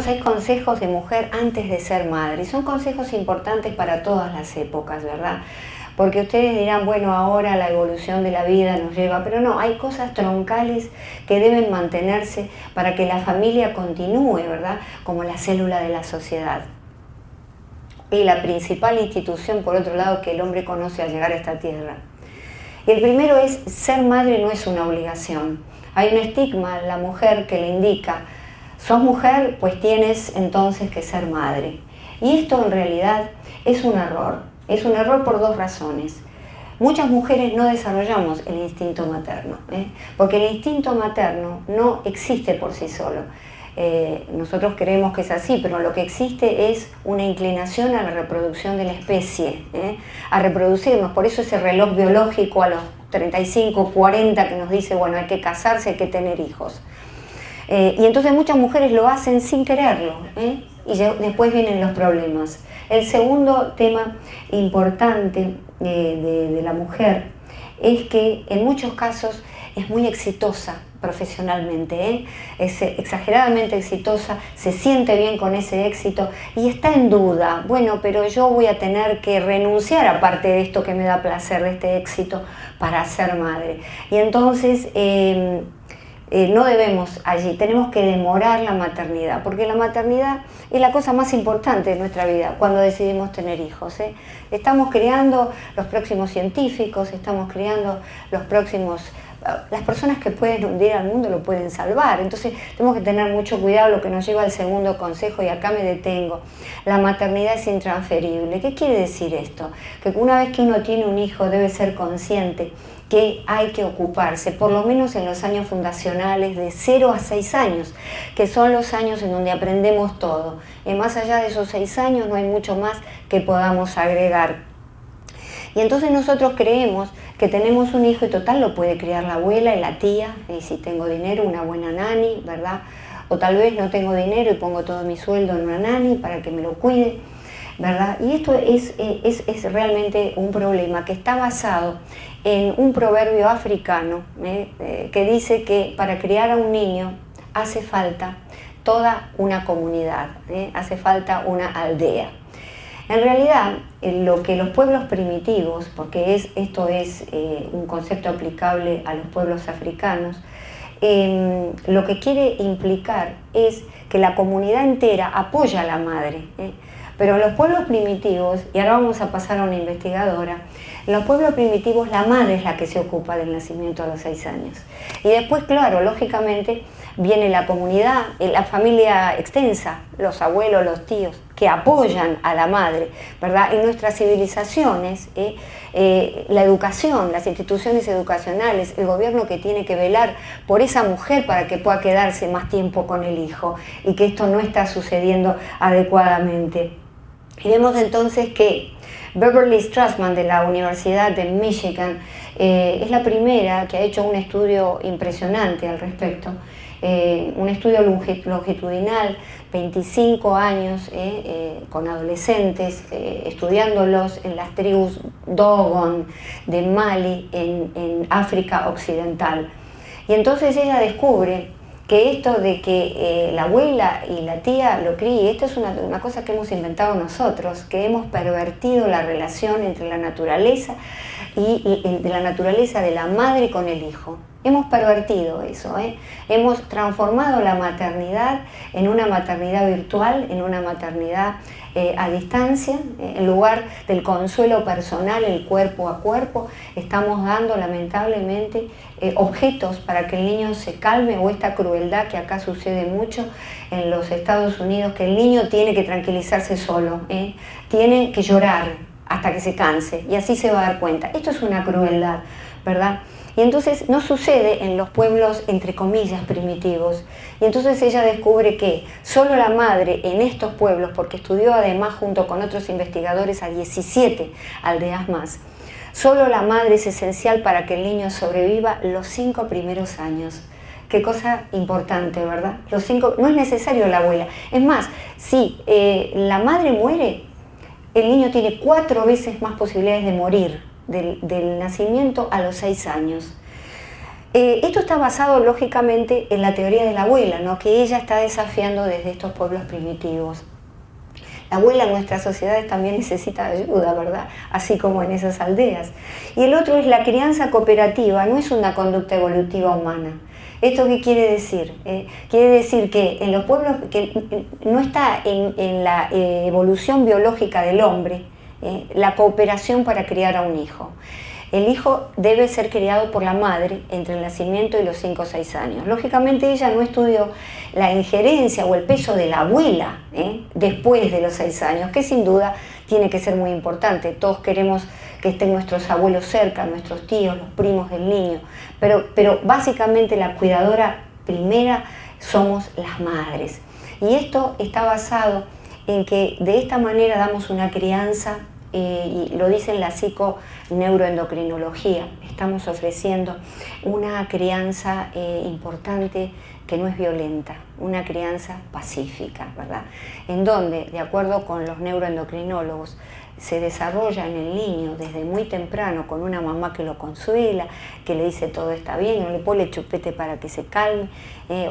6 consejos de mujer antes de ser madre. Y son consejos importantes para todas las épocas, ¿verdad? Porque ustedes dirán, bueno, ahora la evolución de la vida nos lleva, pero no, hay cosas troncales que deben mantenerse para que la familia continúe, ¿verdad? Como la célula de la sociedad. Y la principal institución, por otro lado, que el hombre conoce al llegar a esta tierra. Y el primero es, ser madre no es una obligación. Hay un estigma en la mujer que le indica, sos mujer, pues tienes entonces que ser madre. Y esto en realidad es un error. Es un error por 2 razones. Muchas mujeres no desarrollamos el instinto materno, porque el instinto materno no existe por sí solo. Nosotros creemos que es así, pero lo que existe es una inclinación a la reproducción de la especie, a reproducirnos. Por eso ese reloj biológico a los 35, 40 que nos dice, bueno, hay que casarse, hay que tener hijos. Y entonces muchas mujeres lo hacen sin quererlo, y después vienen los problemas. El segundo tema importante de la mujer es que en muchos casos es muy exitosa profesionalmente, es exageradamente exitosa, se siente bien con ese éxito y está en duda, bueno, pero yo voy a tener que renunciar a parte de esto que me da placer, de este éxito, para ser madre. Y entonces no debemos allí, tenemos que demorar la maternidad, porque la maternidad es la cosa más importante de nuestra vida cuando decidimos tener hijos. Estamos criando los próximos científicos, estamos criando los próximos, las personas que pueden hundir al mundo lo pueden salvar. Entonces tenemos que tener mucho cuidado, lo que nos lleva al segundo consejo, y acá me detengo. La maternidad es intransferible. ¿Qué quiere decir esto? Que una vez que uno tiene un hijo debe ser consciente que hay que ocuparse, por lo menos en los años fundacionales, de 0 a 6 años, que son los años en donde aprendemos todo. Y más allá de esos 6 años no hay mucho más que podamos agregar. Y entonces nosotros creemos que tenemos un hijo y total lo puede criar la abuela y la tía, y si tengo dinero, una buena nani, ¿verdad? O tal vez no tengo dinero y pongo todo mi sueldo en una nani para que me lo cuide, ¿verdad? Y esto es realmente un problema que está basado en un proverbio africano que dice que para criar a un niño hace falta toda una comunidad, hace falta una aldea. En realidad, lo que los pueblos primitivos, porque esto es un concepto aplicable a los pueblos africanos, lo que quiere implicar es que la comunidad entera apoya a la madre. Pero en los pueblos primitivos, y ahora vamos a pasar a una investigadora, en los pueblos primitivos la madre es la que se ocupa del nacimiento a los 6 años. Y después, claro, lógicamente, viene la comunidad, la familia extensa, los abuelos, los tíos, que apoyan a la madre, ¿verdad? En nuestras civilizaciones, la educación, las instituciones educacionales, el gobierno que tiene que velar por esa mujer para que pueda quedarse más tiempo con el hijo, y que esto no está sucediendo adecuadamente. Y vemos entonces que Beverly Strassman de la Universidad de Michigan es la primera que ha hecho un estudio impresionante al respecto, un estudio longitudinal, 25 años con adolescentes, estudiándolos en las tribus Dogon de Mali, en África Occidental. Y entonces ella descubre que esto de que la abuela y la tía lo críe, esto es una cosa que hemos inventado nosotros, que hemos pervertido la relación entre la naturaleza y de la naturaleza de la madre con el hijo. Hemos pervertido eso, hemos transformado la maternidad en una maternidad virtual, en una maternidad a distancia, en lugar del consuelo personal, el cuerpo a cuerpo, estamos dando lamentablemente objetos para que el niño se calme, o esta crueldad que acá sucede mucho en los Estados Unidos, que el niño tiene que tranquilizarse solo, tiene que llorar hasta que se canse y así se va a dar cuenta. Esto es una crueldad, ¿verdad? Y entonces no sucede en los pueblos, entre comillas, primitivos. Y entonces ella descubre que solo la madre en estos pueblos, porque estudió además junto con otros investigadores a 17 aldeas más, solo la madre es esencial para que el niño sobreviva los 5 primeros años. Qué cosa importante, ¿verdad? Los 5, no es necesario la abuela. Es más, si la madre muere, el niño tiene 4 veces más posibilidades de morir del nacimiento a los 6 años. Esto está basado lógicamente en la teoría de la abuela, ¿no? Que ella está desafiando desde estos pueblos primitivos. La abuela en nuestras sociedades también necesita ayuda, ¿verdad? Así como en esas aldeas. Y el otro es la crianza cooperativa, no es una conducta evolutiva humana. ¿Esto qué quiere decir? Quiere decir que en los pueblos, que no está en la evolución biológica del hombre, la cooperación para criar a un hijo. El hijo debe ser criado por la madre entre el nacimiento y los 5 o 6 años. Lógicamente ella no estudió la injerencia o el peso de la abuela después de los 6 años, que sin duda tiene que ser muy importante. Todos queremos que estén nuestros abuelos cerca, nuestros tíos, los primos del niño, pero básicamente la cuidadora primera somos las madres. Y esto está basado en que de esta manera damos una crianza, y lo dice en la psiconeuroendocrinología, estamos ofreciendo una crianza importante que no es violenta, una crianza pacífica, ¿verdad? En donde, de acuerdo con los neuroendocrinólogos, se desarrolla en el niño desde muy temprano con una mamá que lo consuela, que le dice todo está bien, no le pone chupete para que se calme,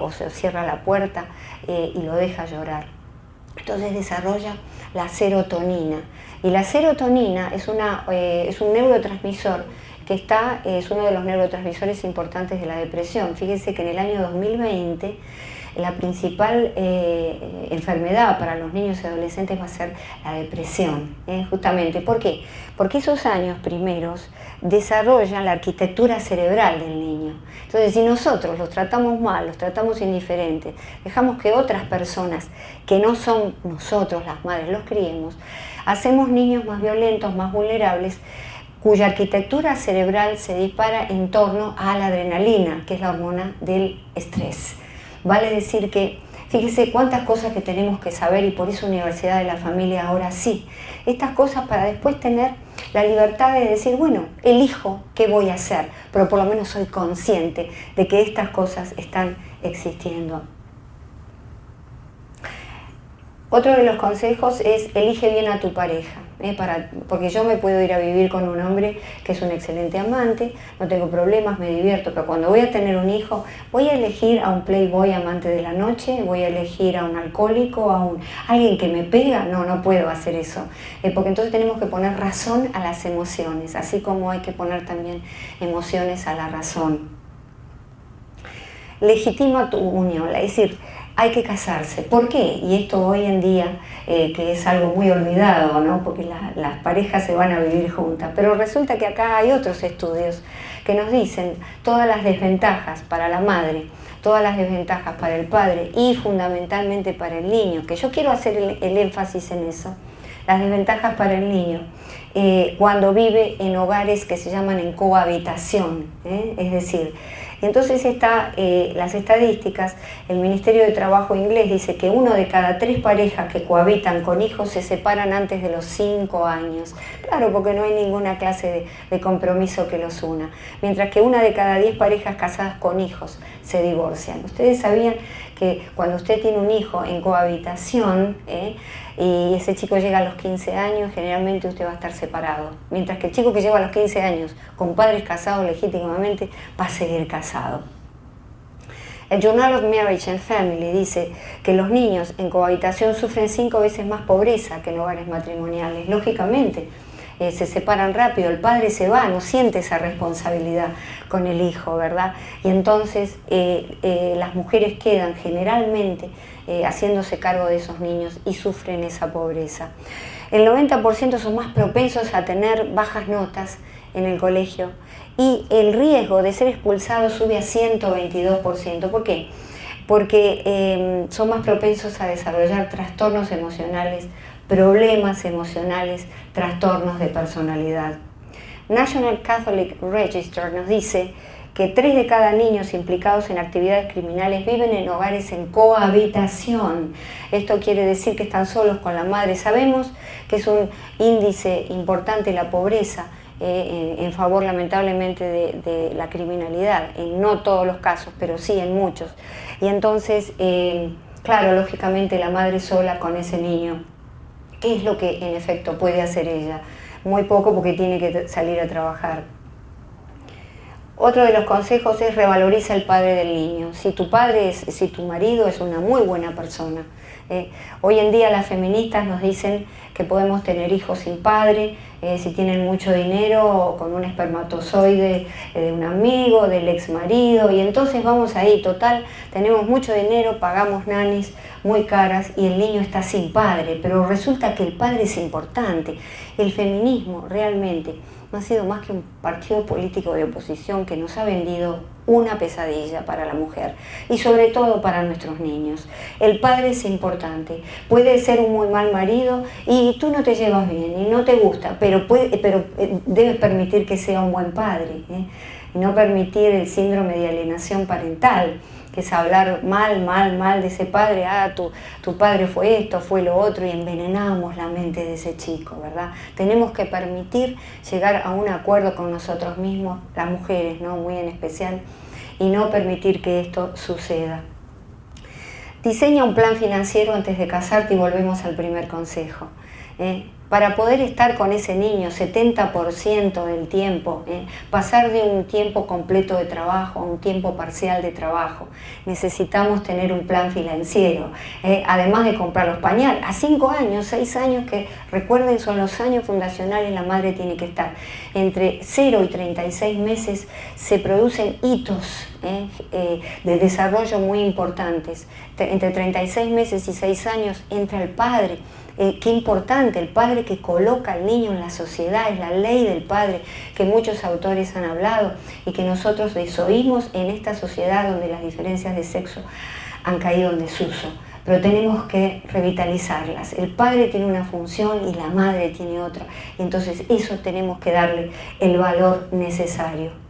o se cierra la puerta y lo deja llorar. Entonces desarrolla la serotonina. Y la serotonina es un neurotransmisor que es uno de los neurotransmisores importantes de la depresión. Fíjense que en el año 2020 la principal enfermedad para los niños y adolescentes va a ser la depresión, justamente. ¿Por qué? Porque esos años primeros desarrollan la arquitectura cerebral del niño. Entonces, si nosotros los tratamos mal, los tratamos indiferentes, dejamos que otras personas que no son nosotros, las madres, los criemos, hacemos niños más violentos, más vulnerables, cuya arquitectura cerebral se dispara en torno a la adrenalina, que es la hormona del estrés. Vale decir que, fíjese cuántas cosas que tenemos que saber, y por eso Universidad de la Familia ahora sí. Estas cosas para después tener la libertad de decir, bueno, elijo qué voy a hacer, pero por lo menos soy consciente de que estas cosas están existiendo. Otro de los consejos es elige bien a tu pareja, porque yo me puedo ir a vivir con un hombre que es un excelente amante, no tengo problemas, me divierto, pero cuando voy a tener un hijo, voy a elegir a un playboy amante de la noche, voy a elegir a un alcohólico, alguien que me pega, no puedo hacer eso, porque entonces tenemos que poner razón a las emociones, así como hay que poner también emociones a la razón. Legitima tu unión, es decir, hay que casarse. ¿Por qué? Y esto hoy en día, que es algo muy olvidado, ¿no? Porque las parejas se van a vivir juntas. Pero resulta que acá hay otros estudios que nos dicen todas las desventajas para la madre, todas las desventajas para el padre y fundamentalmente para el niño, que yo quiero hacer el énfasis en eso. Las desventajas para el niño cuando vive en hogares que se llaman en cohabitación, es decir, entonces las estadísticas, el Ministerio de Trabajo inglés dice que 1 de cada 3 parejas que cohabitan con hijos se separan antes de los 5 años. Claro, porque no hay ninguna clase de compromiso que los una. Mientras que 1 de cada 10 parejas casadas con hijos se divorcian. Ustedes sabían que cuando usted tiene un hijo en cohabitación, y ese chico llega a los 15 años, generalmente usted va a estar separado. Mientras que el chico que llega a los 15 años con padres casados legítimamente va a seguir casado. El Journal of Marriage and Family dice que los niños en cohabitación sufren 5 veces más pobreza que en hogares matrimoniales. Lógicamente, se separan rápido, el padre se va, no siente esa responsabilidad con el hijo, ¿verdad? Y entonces las mujeres quedan generalmente haciéndose cargo de esos niños y sufren esa pobreza. El 90% son más propensos a tener bajas notas en el colegio y el riesgo de ser expulsados sube a 122%. ¿Por qué? Porque son más propensos a desarrollar trastornos emocionales, problemas emocionales, trastornos de personalidad. National Catholic Register nos dice que 3 de cada niños implicados en actividades criminales viven en hogares en cohabitación. Esto quiere decir que están solos con la madre. Sabemos que es un índice importante la pobreza en favor lamentablemente de la criminalidad, en no todos los casos, pero sí en muchos. Y entonces, claro, lógicamente la madre sola con ese niño, ¿qué es lo que en efecto puede hacer ella? Muy poco, porque tiene que salir a trabajar. Otro de los consejos es revaloriza el padre del niño. Si tu marido es una muy buena persona. Hoy en día las feministas nos dicen que podemos tener hijos sin padre, si tienen mucho dinero o con un espermatozoide de un amigo, del ex marido, y entonces vamos ahí, total, tenemos mucho dinero, pagamos nanis muy caras y el niño está sin padre, pero resulta que el padre es importante. El feminismo realmente no ha sido más que un partido político de oposición que nos ha vendido una pesadilla para la mujer y sobre todo para nuestros niños. El padre es importante, puede ser un muy mal marido y tú no te llevas bien y no te gusta, pero debes permitir que sea un buen padre, y no permitir el síndrome de alienación parental, que es hablar mal de ese padre. Tu padre fue esto, fue lo otro, y envenenamos la mente de ese chico, ¿verdad? Tenemos que permitir llegar a un acuerdo con nosotros mismos, las mujeres, ¿no? Muy en especial, y no permitir que esto suceda. Diseña un plan financiero antes de casarte y volvemos al primer consejo. Para poder estar con ese niño 70% del tiempo, pasar de un tiempo completo de trabajo a un tiempo parcial de trabajo, necesitamos tener un plan financiero, además de comprar los pañales. A 5 años, 6 años, que recuerden son los años fundacionales, la madre tiene que estar. Entre 0 y 36 meses se producen hitos de desarrollo muy importantes. Entre 36 meses y 6 años entra el padre. Qué importante, el padre que coloca al niño en la sociedad, es la ley del padre que muchos autores han hablado y que nosotros desoímos en esta sociedad donde las diferencias de sexo han caído en desuso. Pero tenemos que revitalizarlas. El padre tiene una función y la madre tiene otra. Y entonces eso tenemos que darle el valor necesario.